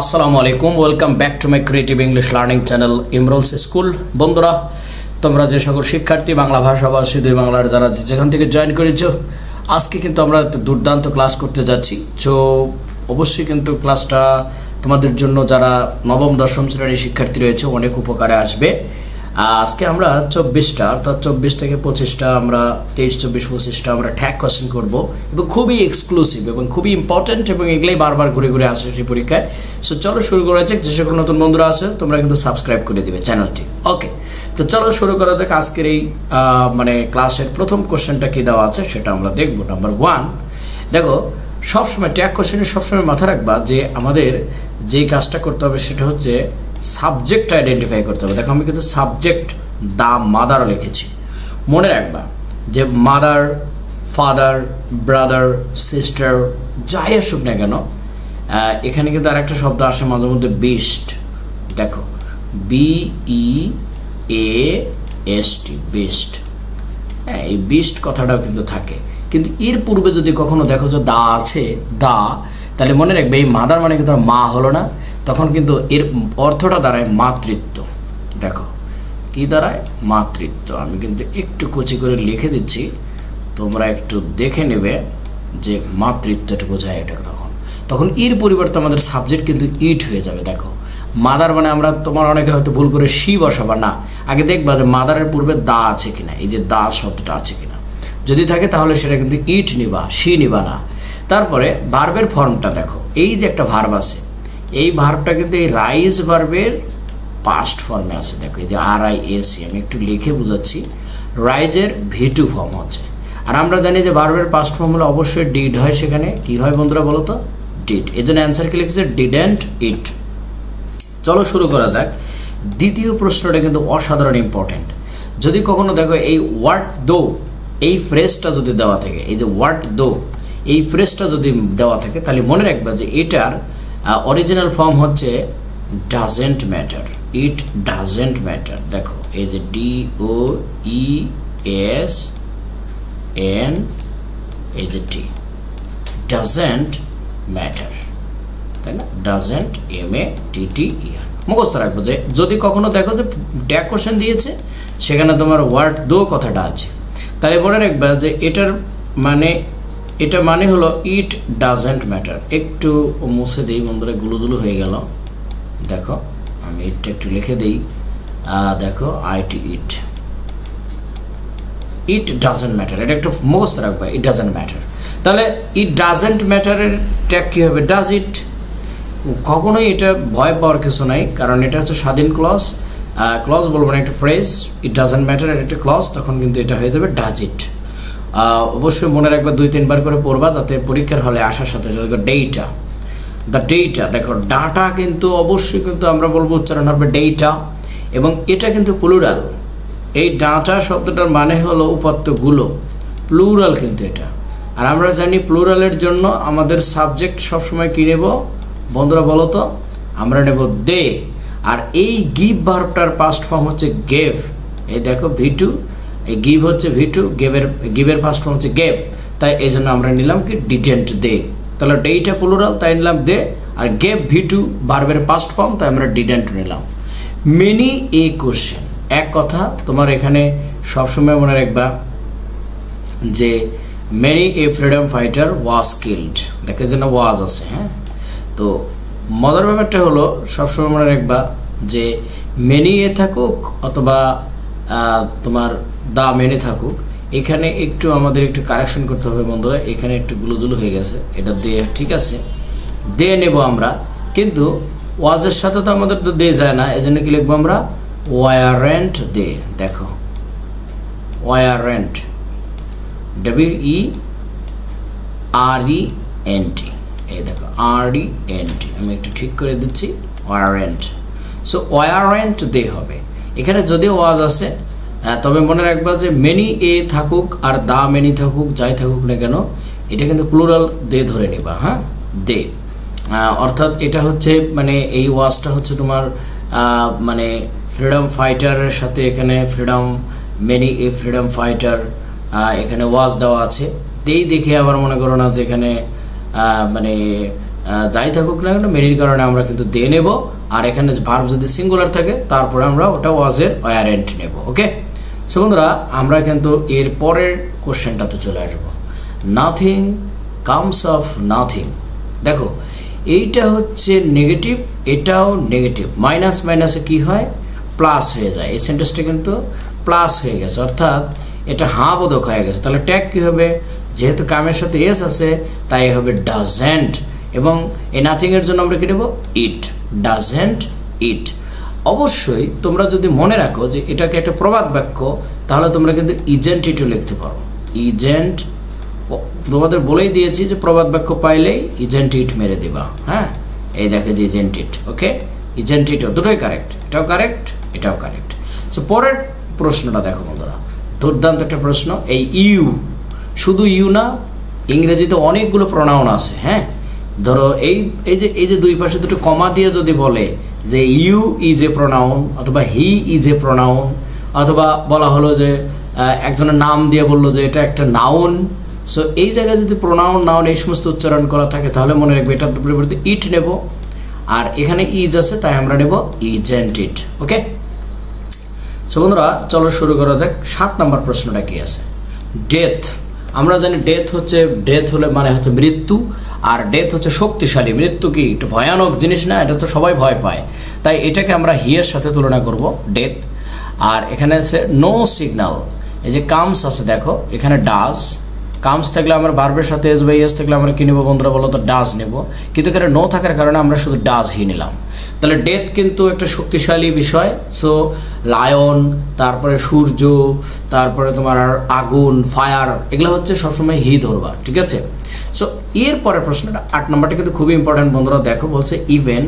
আসসালামু আলাইকুম, welcome back to my creative English learning channel Imrul's school. বন্ধুরা, তোমরা যে সকল শিক্ষার্থী বাংলা ভাষাভাষী দুই বাংলার যারা যেখান থেকে জয়েন করেছো, আজকে কিন্তু আমরা একটা দুর্দান্ত ক্লাস করতে যাচ্ছি। তো অবশ্যই কিন্তু ক্লাসটা তোমাদের জন্য যারা নবম দশম শ্রেণীর শিক্ষার্থী রয়েছে অনেক উপকারে আসবে। আজকে আমরা 24টা অর্থাৎ 24 থেকে 25টা আমরা 23, 24, 25টা আমরা ট্যাগ কোশ্চেন করব এবং খুবই এক্সক্লুসিভ এবং খুবই ইম্পর্টেন্ট এবং এগুলোই বারবার ঘুরে ঘুরে আসে সেই পরীক্ষায়। সো চলো শুরু করা যাক। যে সকল নতুন বন্ধুরা আছে তোমরা কিন্তু সাবস্ক্রাইব করে দিবে চ্যানেলটি। ওকে, তো চলো শুরু করা যাক। আজকের এই ক্লাসের প্রথম কোশ্চেনটা কি দেওয়া আছে সেটা আমরা দেখব। নাম্বার 1, দেখো সবসময় ট্যাগ কোশ্চেনে সবসময় মাথায় রাখবা যে আমাদের যে কাজটা করতে হবে সেটা হচ্ছে সাবজেক্ট আইডেন্টিফাই করতে হবে। দেখো আমি কিন্তু সাবজেক্ট দা মাদার লিখেছি। মনে রাখবা যে মাদার, ফাদার, ব্রাদার, সিস্টার যাই আসুক না কেন, এখানে কিন্তু আরেকটা শব্দ আসে মাঝে মধ্যে বিস্ট। দেখো BEAST, বিস্ট। হ্যাঁ, এই বিস্ট কথাটাও কিন্তু থাকে, কিন্তু এর পূর্বে যদি কখনো দেখো যে দা আছে, দা, তাহলে মনে রাখবে এই মাদার মানে কিন্তু মা হলো না, তখন কিন্তু এর অর্থটা দাঁড়ায় মাতৃত্ব। দেখো কি দাঁড়ায়? মাতৃত্ব। আমি কিন্তু একটু কুচি করে লিখে দিচ্ছি, তোমরা একটু দেখে নেবে যে মাতৃত্বটা বোঝায় এটা। তখন এর পরিবর্তে আমাদের সাবজেক্ট কিন্তু ইট হয়ে যাবে। দেখো মাদার মানে আমরা, তোমার অনেকে হয়তো ভুল করে শি বসাবা না, আগে দেখবা যে মাদারের পূর্বে দা আছে কিনা, এই যে দা শব্দটা আছে কিনা। যদি থাকে তাহলে সেটা কিন্তু ইট নিবা, শি নিবা না। তারপরে ভার্বের ফর্মটা দেখো, এই যে একটা ভার্ব আছে, এই ভার্বটা কিন্তু এই রাইজ ভার্বের পাস্ট ফর্মে আছে। দেখো এই যে RIAC, আমি একটু লিখে বুঝাচ্ছি। রাইজের V2 ফর্ম হচ্ছে। আর আমরা জানি যে ভার্বের পাস্ট ফর্ম হলে অবশ্যই ডিড হয়। সেখানে কি হয় বন্ধুরা বলো তো? ডিড। এই জন্য অ্যান্সার কি লিখেছে? ডিডেন্ট ইট। চলো শুরু করা যাক। দ্বিতীয় প্রশ্নটা কিন্তু অসাধারণ ইম্পর্টেন্ট। যদি কখনো দেখো এই ওয়ার্ড দো, এই ফ্রেজটা যদি দেওয়া থাকে, এই যে ওয়ার্ড দো, এই ফ্রেজটা যদি দেওয়া থাকে, তাহলে মনে রাখবা যে এটার অরিজিনাল ফর্ম হচ্ছে doesn't matter. It doesn't matter. দেখো এই যে DOESN, এই যে T, ডাজেন্ট ম্যাটার, তাই না? ডাজেন্ট MATTER মুখস্থ রাখবো যে যদি কখনো দেখো যে ট্যাগ কোশ্চেন দিয়েছে সেখানে তোমার ওয়ার্ড দো কথাটা আছে, তাহলে মনে রাখবা যে এটার মানে, এটা মানে হলো ইট ডাজেন্ট ম্যাটার। একটু মুছে দিই বন্ধুরা, গুলোগুলো হয়ে গেল। দেখো আমি ইটটা একটু লিখে দিই। দেখো IT, ইট ডাজেন্ট ম্যাটার। এটা একটু মুখস্থ রাখবা, ইট ডাজেন্ট ম্যাটার। তাহলে ইট ডাজেন্ট ম্যাটারের ট্যাগ কী হবে? Does it. কখনোই এটা ভয় পাওয়ার কিছু নাই, কারণ এটা হচ্ছে স্বাধীন ক্লজ। ক্লজ বলবো না, একটা ফ্রেজ। ইট ডাজেন্ট ম্যাটার, এটা একটা ক্লজ, তখন কিন্তু এটা হয়ে যাবে ডাজ ইট। অবশ্যই মনে রাখবা, 2-3 বার করে পড়বা যাতে পরীক্ষার হলে আসার সাথে সাথে। Data, the data. দেখো ডাটা কিন্তু অবশ্যই কিন্তু আমরা বলবো উচ্চারণ হবে ডেটা, এবং এটা কিন্তু প্লুরাল। এই ডাটা শব্দটার মানে হলো উপাত্তগুলো, প্লুরাল কিন্তু এটা। আর আমরা জানি প্লুরালের জন্য আমাদের সাবজেক্ট সবসময় কী নেব বন্ধুরা বলো তো? আমরা নেব দে। আর এই গিভ ভার্বটার পাস্ট ফর্ম হচ্ছে গেভ। এই দেখো V2, এই গিভ হচ্ছে V2, গিভের ফার্স্ট ফর্ম হচ্ছে গেভ। তাই এই জন্য আমরা নিলাম কি ডিডেন্ট দে। তাহলে ডেটা প্লুরাল, তাই নিলাম দে। আর গেভ V2 ভার্বের পাস্ট ফর্ম, তাই আমরা ডিডেন্ট নিলাম। মেনি এ কোশ্চেন, এক কথা তোমার এখানে সবসময় মনে রাখবা যে many a freedom fighter was killed. দেখে যেন ওয়াজ আছে। হ্যাঁ, তো মজার ব্যাপারটা হলো সবসময় মনে রাখবা যে মেনি এ থাকুক অথবা তোমার দা মেনে থাকুক, এখানে একটু আমাদের একটু কারেকশন করতে হবে বন্ধুরা। এখানে একটু গুলোজুলো হয়ে গেছে, এটা দে, ঠিক আছে, দে নেব আমরা, কিন্তু ওয়াজের সাথে তো আমাদের তো দে যায় না, এই জন্য কি লিখবো আমরা? ওয়ারেন্ট দে। দেখো ওয়ারেন্ট, WERENT, এই দেখো RENT, আমি একটু ঠিক করে দিচ্ছি, ওয়ারেন্ট। সো ওয়ারেন্ট দে হবে। এখানে যদিও ওয়াজ আছে, তবে মনে রাখবা যে মেনি এ থাকুক আর দা মেনি থাকুক, যাই থাকুক না কেন, এটা কিন্তু প্লুরাল দে ধরে নিবা। হ্যাঁ, দে। অর্থাৎ এটা হচ্ছে মানে এই ওয়াজটা হচ্ছে তোমার মানে ফ্রিডম ফাইটারের সাথে এখানে freedom, many a freedom fighter, এখানে ওয়াজ দেওয়া আছে। এই দেখে আবার মনে করো না যে এখানে মানে যাই থাকুক না কেন মেনির কারণে আমরা কিন্তু দে নেব, আর এখানে ভার্ব যদি সিঙ্গুলার থাকে তারপরে আমরা ওটা ওয়াজের ওয়ারেন্ট নেব। ওকে, সো বন্ধুরা আমরা কিন্তু এর পরের কোশ্চেনটাতে চলে আসবো। Nothing comes of nothing. দেখো এইটা হচ্ছে নেগেটিভ, এটাও নেগেটিভ, মাইনাস মাইনাসে কি হয়, প্লাস হয়ে যায়। এই সেন্টেন্সটা কিন্তু প্লাস হয়ে গেছে, অর্থাৎ এটা হাঁ বোধক হয়ে গেছে। তাহলে ট্যাগ কী হবে, যেহেতু কামের সাথে এস আছে তাই হবে ডাজেন্ট, এবং এই নাথিংয়ের জন্য আমরা কী নেব, ইট, ডাজেন্ট ইট। অবশ্যই তোমরা যদি মনে রাখো যে এটাকে একটা প্রবাদ বাক্য, তাহলে তোমরা কিন্তু ইজেন্ট ইটও লিখতে পারো। ইজেন্ট, তোমাদের বলেই দিয়েছি যে প্রবাদ বাক্য পাইলেই ইজেন্ট ইট মেরে দিবা। হ্যাঁ, এই দেখে যে ইজেন্ট ইট। ওকে, ইজেন্ট ইটও দুটোই কারেক্ট, এটাও কারেক্ট এটাও কারেক্ট। সো পরের প্রশ্নটা দেখো বন্ধুরা, দুর্দান্ত একটা প্রশ্ন। এই ইউ, শুধু ইউ না, ইংরেজিতে অনেকগুলো প্রোনাউন আছে। হ্যাঁ, ধরো এই যে দুই পাশে দুটো কমা দিয়ে যদি বলে যে ইউ ইজ এ প্রোনাউন, অথবা হি ইজ এ প্রোনাউন, অথবা বলা হলো যে একজনের নাম দিয়ে বললো যে এটা একটা নাউন। সো এই জায়গায় যদি প্রোনাউন নাউন এই সমস্ত উচ্চারণ করা থাকে তাহলে মনে রাখবে এটার পরিবর্তে ইট নেব, আর এখানে ইজ আছে তাই আমরা নেব ইজেন্ট ইট। ওকে, সো বন্ধুরা চলো শুরু করা যাক। 7 নম্বর প্রশ্নটা কি আছে, ডেথ। আমরা জানি ডেথ হলে মানে হচ্ছে মৃত্যু, আর ডেথ হচ্ছে শক্তিশালী। মৃত্যু কি একটা ভয়ানক জিনিস না, এটা তো সবাই ভয় পায়, তাই এটাকে আমরা হিয়ের সাথে তুলনা করব, ডেথ। আর এখানে আছে নো সিগন্যাল। এই যে কামস আছে, দেখো এখানে ডাজ, কামস থাকলে আমরা ভার্বের সাথে এস বাই এস থাকলে আমরা কি নেব বন্ধুরা বলো তো, ডাজ নেব। কিন্তু এখানে নো থাকার কারণে আমরা শুধু ডাজ হি নিলাম। তাহলে ডেথ কিন্তু একটা শক্তিশালী বিষয়। সো লায়ন, তারপরে সূর্য, তারপরে তোমার আগুন, ফায়ার, এগুলো হচ্ছে সবসময় হি ধরবা, ঠিক আছে। সো এর পরের প্রশ্নটা 8 নম্বরটা কিন্তু খুবই ইম্পর্টেন্ট বন্ধুরা। দেখো বলছে ইভেন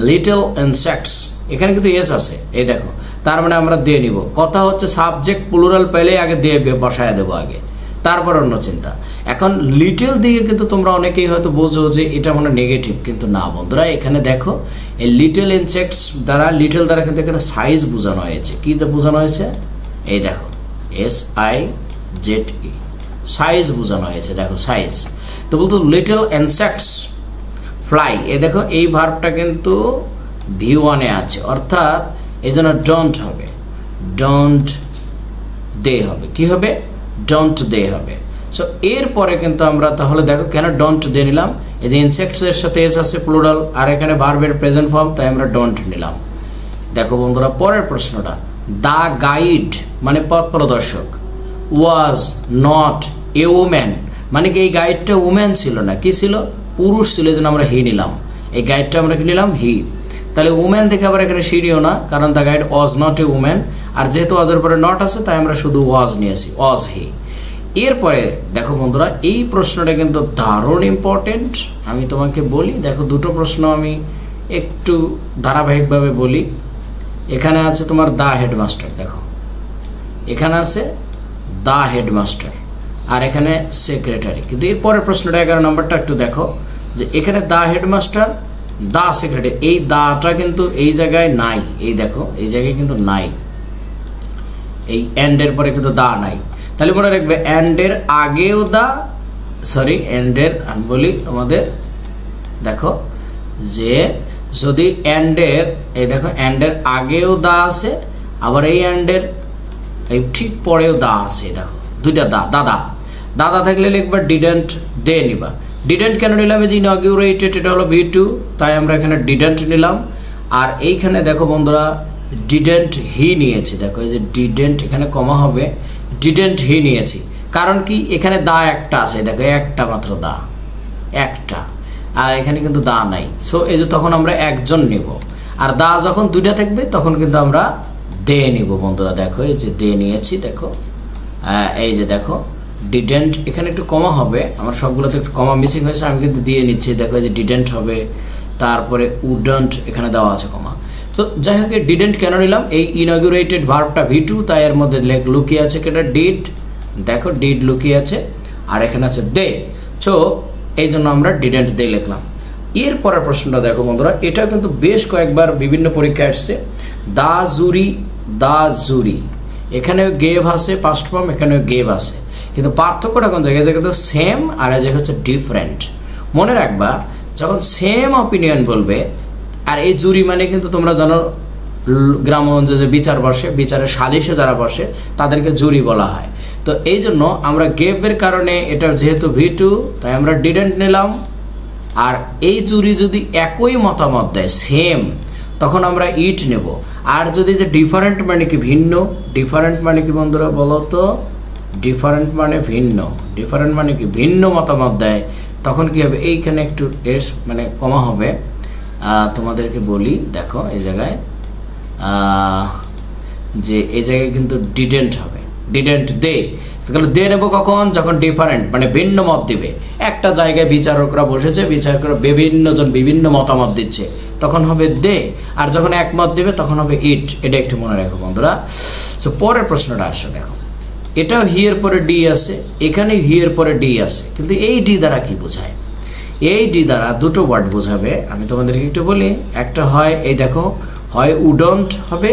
লিটল ইনসেক্টস, এখানে কিন্তু এস আছে, এই দেখো, তার মানে আমরা দিয়ে নিব। কথা হচ্ছে সাবজেক্ট প্লুরাল পেলে আগে দিয়ে বসায় দেবো আগে, তারপর অন্য চিন্তা। এখন লিটল দিয়ে কিন্তু তোমরা অনেকেই হয়তো বোঝো যে এটা মানে নেগেটিভ, কিন্তু না বন্ধুরা, এখানে দেখো এই লিটল ইনসেক্টস দ্বারা, লিটল দ্বারা কিন্তু এখানে সাইজ বোঝানো হয়েছে। কী বোঝানো হয়েছে, এই দেখো SIZE, সাইজ বোঝানো হয়েছে, দেখো সাইজ। তো বলতো লিটল ইনসেক্টস ফ্লাই, এ দেখো এই ভার্বটা কিন্তু V1 এ আছে, অর্থাৎ এই জন্য ডোন্ট হবে, ডোন্ট দে হবে, কি হবে, ডোন্ট দে হবে। সো এরপরে কিন্তু আমরা তাহলে দেখো কেন ডোন্ট দে নিলাম, এই যে ইনসেক্টসের সাথে এস আছে প্লুরাল, আর এখানে ভার্বের প্রেজেন্ট ফর্ম, তাই আমরা ডোন্ট নিলাম। দেখো বন্ধুরা পরের প্রশ্নটা, দ্য গাইড মানে পথ প্রদর্শক, ওয়াজ নট এ ওম্যান, মানে কি এই গাইডটা ওম্যান ছিল না, কি ছিল, পুরুষ ছিল, এই জন্য আমরা হি নিলাম। এই গাইডটা আমরা কি নিলাম, হি। তাহলে উম্যান দেখে আবার এখানে সিঁড়িও না, কারণ the guide was not a woman, আর যেহেতু ওয়াজের পরে নট আছে তাই আমরা শুধু ওয়াজ নিয়েছি, ওয়াজ হি। এরপরে দেখো বন্ধুরা এই প্রশ্নটা কিন্তু দারুণ ইম্পর্টেন্ট, আমি তোমাকে বলি। দেখো দুটো প্রশ্ন আমি একটু ধারাবাহিকভাবে বলি। এখানে আছে তোমার দ্য হেডমাস্টার, দেখো এখানে আছে দ্য হেডমাস্টার, আর এখানে সেক্রেটারি। কিন্তু এরপরের প্রশ্নটা 11 নম্বরটা একটু দেখো, যে এখানে দ্য হেডমাস্টার, দ্য সেক্রেটারি, এই দাটা কিন্তু এই জায়গায় নাই, এই দেখো এই জায়গায় কিন্তু নাই, এই এন্ডের পরে কিন্তু দা নাই। তাহলে মনে রাখবে এন্ডের আগেও দা, সরি এন্ডের আমি বলি তোমাদের, দেখো যে যদি এন্ডের, এই দেখো এন্ডের আগেও দা আছে, আবার এই এন্ডের এই ঠিক পরেও দা আছে, দেখো দুইটা দা, দাদা। দাদা থাকলে লিখবা ডিডেন্ট দে নিবা। ডিডেন্ট কেন নিলাম, এই যে ইনঅগিউরেটেড, এটা হলো V2, তাই আমরা এখানে ডিডেন্ট নিলাম। আর এইখানে দেখো বন্ধুরা ডিডেন্ট হি নিয়েছি, দেখো এই যে ডিডেন্ট, এখানে কমা হবে, ডিডেন্ট হি নিয়েছি। কারণ কি, এখানে দা একটা আছে, দেখো একটা মাত্র দা, একটা, আর এখানে কিন্তু দা নাই। সো এই যে তখন আমরা একজন নিব, আর দা যখন দুইটা থাকবে তখন কিন্তু আমরা দে নিব বন্ধুরা। দেখো এই যে দে নিয়েছি, দেখো এই যে দেখো ডিডেন্ট, এখানে একটু কমা হবে, আমার সবগুলোতে একটু কমা মিসিং হয়েছে, আমি কিন্তু দিয়ে নিচ্ছি। দেখো এই যে ডিডেন্ট হবে, তারপরে উডন্ট এখানে দেওয়া আছে কমা। তো যাই হোক ডিডেন্ট কেন নিলাম, এই ইনঅগিউরেটেড ভার্বটা V2, তাই এর মধ্যে লুকিয়ে আছে কেটা ডিড, দেখো ডিড লুকিয়ে আছে, আর এখানে আছে দে। সো এই জন্য আমরা ডিডেন্ট দে লিখলাম। এরপরের প্রশ্নটা দেখো বন্ধুরা, এটা কিন্তু বেশ কয়েকবার বিভিন্ন পরীক্ষায় আসছে, দা জুরি, দা জুরি, এখানেও গেভ আছে পাস্ট ফর্ম, এখানেও গেভ আছে, কিন্তু পার্থক্যটা কোন জায়গায়, জায়গায় তো সেম আর এই জায়গায় হচ্ছে ডিফারেন্ট। মনে রাখবা যখন সেম অপিনিয়ন বলবে, আর এই জুরি মানে কিন্তু তোমরা জানো গ্রামগঞ্জে যে বিচার বসে, বিচারের সালিশে যারা বসে তাদেরকে জুরি বলা হয়। তো এই জন্য আমরা গেভের কারণে এটা যেহেতু V2 তাই আমরা ডিডেন্ট নিলাম। আর এই জুরি যদি একই মতামত দেয় সেম, তখন আমরা ইট নেব। আর যদি যে ডিফারেন্ট মানে কি ভিন্ন, ডিফারেন্ট মানে কি বন্ধুরা বলো তো? ডিফারেন্ট মানে ভিন্ন, ডিফারেন্ট মানে কি ভিন্ন মতামত দেয়, তখন কি হবে? এইখানে একটু এস মানে কমা হবে। তোমাদেরকে বলি, দেখো এই জায়গায় যে এই জায়গায় কিন্তু ডিডেন্ট হবে, ডিডেন্ট দে। তাহলে দে নেবো কখন? যখন ডিফারেন্ট মানে ভিন্ন মত দিবে। একটা জায়গায় বিচারকরা বসেছে, বিচারকরা বিভিন্ন জন বিভিন্ন মতামত দিচ্ছে, তখন হবে দে। আর যখন একমত দিবে তখন হবে ইট। এটা একটু মনে রাখো বন্ধুরা। তো পরের প্রশ্নটা আসে, দেখো এটাও হি এর পরে ডি আছে, এখানে হি এর পরে ডি আছে, কিন্তু এই ডি দ্বারা কি বোঝায়? এই ডি দ্বারা দুটো ওয়ার্ড বোঝাবে। আমি তোমাদেরকে একটু বলি, একটা হয় এই দেখো, হয় উডন্ট হবে,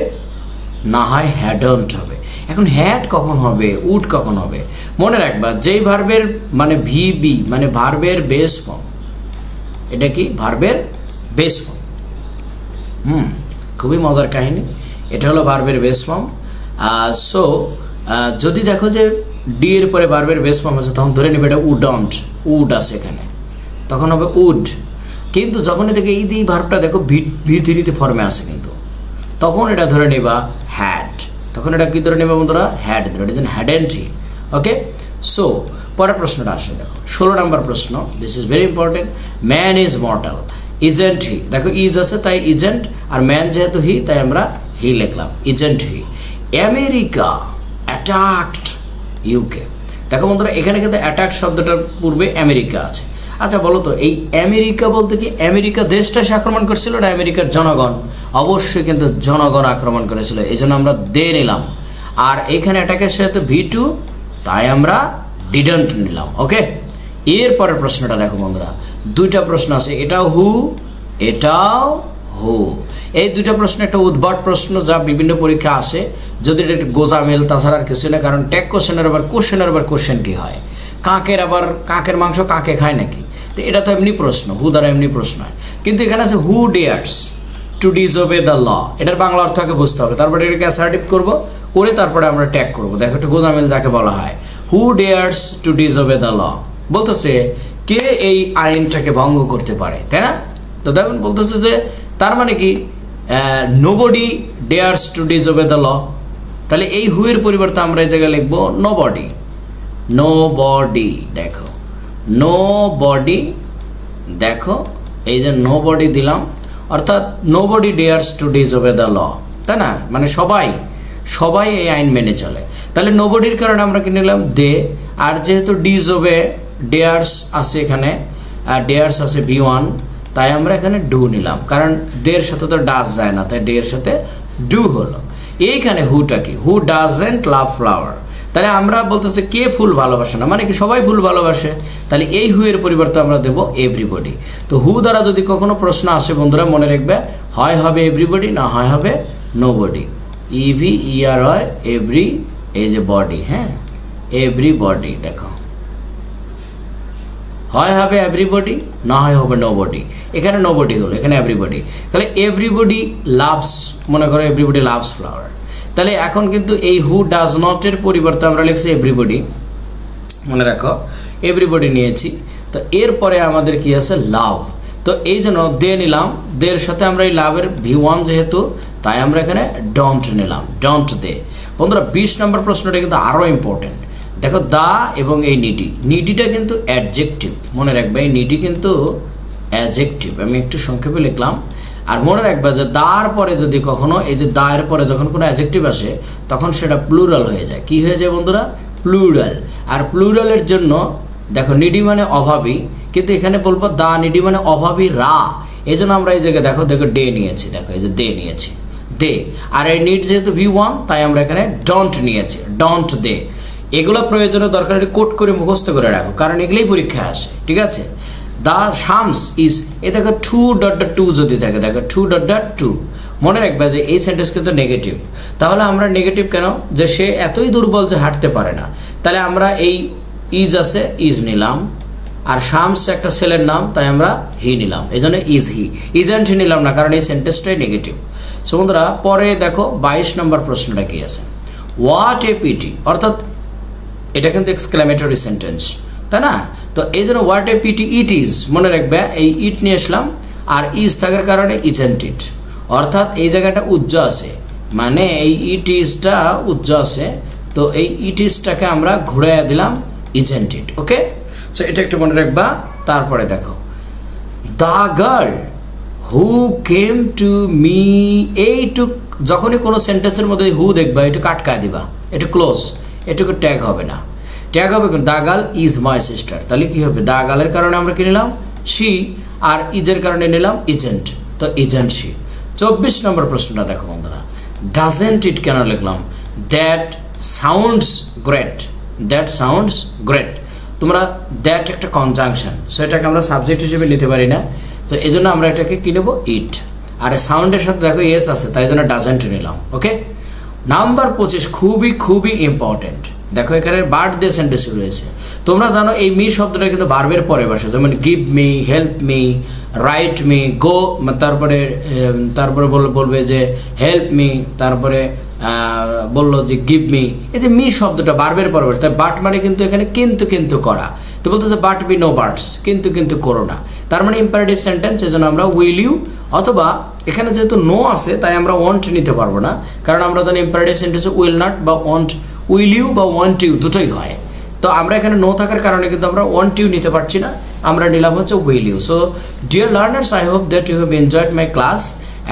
না হয় হ্যাডন্ট হবে। এখন হ্যাড কখন হবে, উড কখন হবে? মনে রাখবা, যেই ভার্বের মানে ভিবি মানে ভার্বের বেস ফর্ম, এটা কি ভার্বের বেস ফর্ম। খুবই মজার কাহিনী। এটা হলো ভার্বের বেস ফর্ম। সো যদি দেখো যে ডি এর পরে ভার্বের বেস ফর্ম আছে, তখন ধরে নেবে এটা উডন্ট, উড আছে এখানে, তখন হবে উড। কিন্তু যখনই দেখে এই দিয়ে ভার্বটা দেখো V3 ফর্মে আছে, কিন্তু তখন এটা ধরে নেবা হ্যাড। তখন এটা কি ধরে নেবা বন্ধুরা? হ্যাড ধরে নেবেন, হ্যাডেন্ট হি। ওকে, সো পরের প্রশ্নটা আসে, দেখো 16 নম্বর প্রশ্ন। This is very important. Man is mortal, isn't he. দেখো ইজ আছে তাই ইজেন্ট, আর ম্যান যেহেতু হি তাই আমরা হি লিখলাম, isn't he. America attacked UK. দেখো বন্ধুরা, এখানে কিন্তু অ্যাটাক শব্দটার পূর্বে আমেরিকা আছে। আচ্ছা বলো তো, এই আমেরিকা বলতে কি আমেরিকা দেশটা সে আক্রমণ করেছিল না আমেরিকার জনগণ? অবশ্যই কিন্তু জনগণ আক্রমণ করেছিল, এই জন্য আমরা দে নিলাম। আর এখানে অ্যাটাকের সাথে V2 তাই আমরা ডিডন্ট নিলাম। ওকে, এর পরের প্রশ্নটা দেখো বন্ধুরা, দুইটা প্রশ্ন আছে, এটাও হু, এটাও হু। এই দুইটা প্রশ্ন একটা উদ্ভট প্রশ্ন, যা বিভিন্ন পরীক্ষা আসে। যদি এটা একটু গোজামিল, তাছাড়া আর কিছু না। কারণ ট্যাগ কোশ্চেনের আবার কোশ্চেন কি হয়, কাকের আবার কাকের মাংস কাকে খায় নাকি? তো এটা তো এমনি প্রশ্ন, হু দ্বারা এমনি প্রশ্ন হয়। কিন্তু এখানে আছে হু ডেয়ার্স টু ডিসওবে দ্য ল। এটার বাংলা অর্থ আগে বুঝতে হবে, তারপরে এটাকে অ্যাসার্টিভ করবো, করে তারপরে আমরা ট্যাগ করবো। দেখো একটু গোজামিল যাকে বলা হয়, হু ডেয়ার্স টু ডিসওবে দ্য ল, বলতেছে কে এই আইনটাকে ভঙ্গ করতে পারে, তাই না? তো দেখুন বলতেছে যে তার মানে কি nobody dares to disobey the law. তাহলে এই হু এর পরিবর্তে আমরা এই জায়গায় লিখবো নোবডি, নোবডি। দেখো নোবডি, দেখো এই যে নোবডি দিলাম, অর্থাৎ nobody dares to disobey the law, তাই না? মানে সবাই এই আইন মেনে চলে। তাহলে নোবডির কারণে আমরা কি নিলাম দে। আর যেহেতু ডিসওবে ডেয়ার্স আছে এখানে, ডেয়ার্স আছে V1, তাই আমরা এখানে ডু নিলাম, কারণ দের সাথে তো ডাজ যায় না, তাই ডের সাথে ডু হলো। এইখানে হুটা কি, হু ডাজেন্ট লাভ ফ্লাওয়ার। তাহলে আমরা বলতেছি কে ফুল ভালোবাসে না, মানে কি সবাই ফুল ভালোবাসে। তাহলে এই হু এর পরিবর্তে আমরা দেবো এভরিবডি। তো হু দ্বারা যদি কখনো প্রশ্ন আসে বন্ধুরা, মনে রাখবে হয় হবে এভরিবডি, না হয় হবে নোবডি। EVERY এভরি, এই যে বডি, হ্যাঁ এভরিবডি। দেখো হয় হবে এভরিবডি, না হয় হবে নোবডি। এখানে নোবডি হলো, এখানে এভরিবডি। তাহলে এভরিবডি লাভস, মনে করো এভরিবডি লাভস ফ্লাওয়ার। তাহলে এখন কিন্তু এই হু ডাজ নটের পরিবর্তে আমরা লিখছি এভরিবডি, মনে রাখো এভরিবডি নিয়েছি। তো এরপরে আমাদের কি আছে, লাভ। তো এই জন্য দে নিলাম, দের সাথে আমরা এই লাভের V1 যেহেতু, তাই আমরা এখানে ডোন্ট নিলাম, ডোন্ট দে। বন্ধুরা 20 নম্বর প্রশ্নটা কিন্তু আরও ইম্পর্টেন্ট। দেখো দা এবং এই নিডি, নিডিটা কিন্তু অ্যাডজেক্টিভ, মনে রাখবে এই নিডি কিন্তু অ্যাডজেক্টিভ। আমি একটু সংক্ষেপে লিখলাম। আর মনে রাখবে যে দার পরে যদি কখনো এই যে দায়ের পরে যখন কোনো অ্যাডজেক্টিভ আসে, তখন সেটা প্লুরাল হয়ে যায়। কি হয়ে যায় বন্ধুরা? প্লুরাল। আর প্লুরালের জন্য দেখো নিডি মানে অভাবী, কিন্তু এখানে বলবো দা নিডি মানে অভাবী রা। এই জন্য আমরা এই জায়গায় দেখো ডে নিয়েছি, দেখো এই যে দে নিয়েছি, দে। আর এই নিড যেহেতু V1, তাই আমরা এখানে ডোন্ট নিয়েছি, ডোন্ট দে। এগুলো প্রয়োজনে দরকার কোট করে মুখস্থ করে রাখো, কারণ এগুলোই পরীক্ষায় আসে, ঠিক আছে? দা শামস ইজ, এ দেখো 2.2 যদি থাকে, দেখো 2.2, মনে রাখবে যে এই সেন্টেন্স কিন্তু নেগেটিভ। তাহলে আমরা নেগেটিভ কেন? যে সে এতই দুর্বল যে হাঁটতে পারে না। তাহলে আমরা এই ইজ আছে, ইজ নিলাম। আর শামস একটা ছেলের নাম, তাই আমরা হি নিলাম, এই জন্য ইজ হি। ইজেন্ট নিলাম না, কারণ এই সেন্টেন্সটাই নেগেটিভ। সো বন্ধুরা পরে দেখো 22 নম্বর প্রশ্নটা কি আছে, হোয়াট এ পিটি, অর্থাৎ এটা কিন্তু এক্সক্লেমেটরি সেন্টেন্স, তাই না? তো এই জন্য what a pity it is, মনে রাখবে এই ইট নিয়ে আসলাম, আর ইজ থাকার কারণে ইজেন্ট ইট, অর্থাৎ এই জায়গাটা উজ্জ আছে, মানে এই ইট ইজটা উজ্জ আছে, তো এই ইট ইজটাকে আমরা ঘুরাইয়া দিলাম ইজেন্ট ইট। ওকে, সো এটা একটু মনে রাখবা। তারপরে দেখো the girl who came to me, এইটুক যখনই কোনো সেন্টেন্সের মধ্যে হু দেখবা একটু কাটকায় দিবা, একটু ক্লোজ, এটুকু ট্যাগ হবে না, ট্যাগ হবে কিন্তু the girl is my sister, তাহলে কি হবে, দ্য গার্লের কারণে আমরা কি নিলাম শি, আর ইজের কারণে নিলাম ইজেন্ট, তো ইজেন্ট শি। 24 নম্বর প্রশ্নটা দেখো বন্ধুরা, ডাজেন্ট ইট কেন লিখলাম, that sounds great, that sounds great, তোমরা দ্যাট একটা কনজাংশন, সো এটাকে আমরা সাবজেক্ট হিসেবে নিতে পারি না, তো এই জন্য আমরা এটাকে কি নেবো ইট, আর সাউন্ডের সাথে দেখো ইয়েস আছে, তাই জন্য ডাজেন্ট নিলাম। ওকে, নাম্বার 25 খুবই খুবই ইম্পর্টেন্ট, দেখো এখানে বার্ড দিয়ে সেন্টেন্স রয়েছে, তোমরা জানো এই মি শব্দটা কিন্তু ভার্বের পরে বসে, যেমন give me, help me, write me, go, তারপরে বলবে যে হেল্প মি, তারপরে বললো যে গিভ মি, এই যে মি শব্দটা ভার্বের পরে বসে, তাই বাট মানে কিন্তু এখানে কিন্তু করা, তো বলতেছে বাট বি নো বার্ডস, কিন্তু করো না, তার মানে ইম্পারেটিভ সেন্টেন্স, এই জন্য আমরা উইল ইউ, অথবা এখানে যেহেতু নো আছে তাই আমরা ওয়ান্ট নিতে পারবো না, কারণ আমরা জানি ইম্পারেটিভ সেন্টেন্সে উইল নট বা ওয়ান্ট, উইল ইউ বা ওয়ান্ট ইউ দুটোই হয়, তো আমরা এখানে নো থাকার কারণে কিন্তু আমরা ওয়ান্ট ইউ নিতে পারছি না, আমরা নিলাম হচ্ছে will you. So dear learners, I hope that you have enjoyed my class,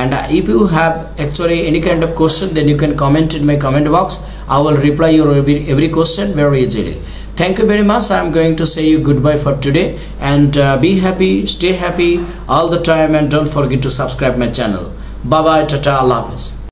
and if you have actually any kind of question, then you can comment in my comment box. I will reply your every question very easily. Thank you very much. I am going to say you goodbye for today, and be happy, stay happy all the time, and don't forget to subscribe my channel. Bye bye, tata, Allah Hafiz.